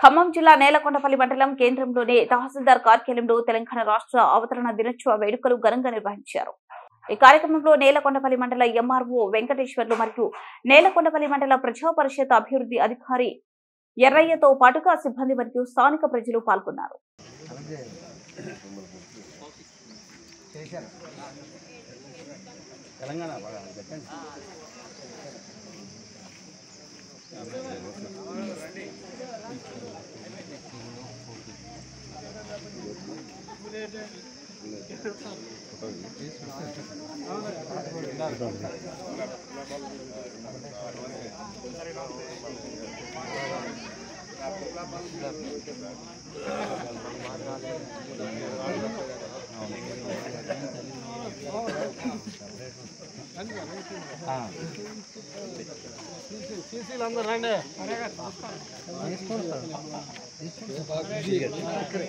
ఖమ్మం జిల్లా నేలకొండపల్లి మండలం కేంద్రంలోని తహసీల్దార్ కార్యాలయంలో తెలంగాణ రాష్ట్ర అవతరణ దినోత్సవ వేడుకలు ఘనంగా నిర్వహించారు. ఈ కార్యక్రమంలో నేలకొండపల్లి మండల ఎంఆర్ఓ వెంకటేశ్వర్లు మరియు నేలకొండపల్లి మండల ప్రజా పరిషత్ అభివృద్ధి అధికారి ఎర్రయ్యతో పాటుగా సిబ్బంది మరియు స్థానిక ప్రజలు పాల్గొన్నారు.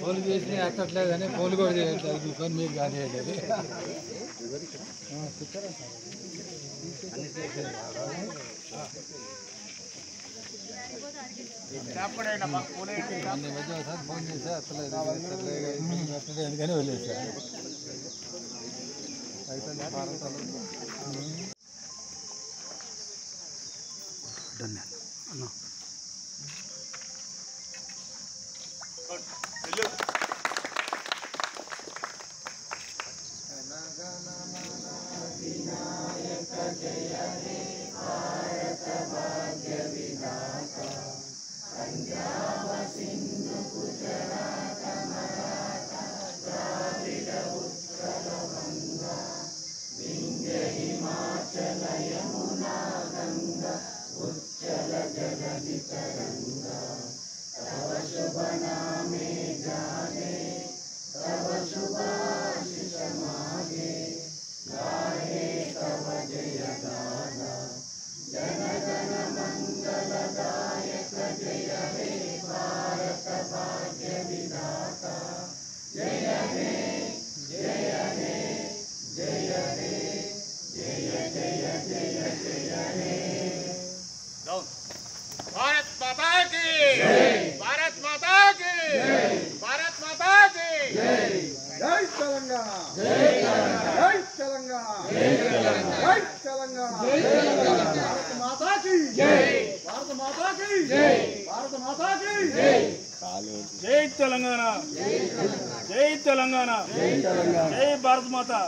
పోలు చేసి అట్టట్లేదు కానీ పోలు కూడా చేయట్లేదు పని మీకు కానీ ఫోన్ చేసి అట్టలేదు కానీ వదిలేసా भारत माता की भारत माता की भारत माता की जय तेलंगाना जय तेलंगाना जय तेलंगाना भारत माता की जय भारत माता की जय भारत माता की जय जय तेलंगाना जय तेलंगाना जय भारत माता।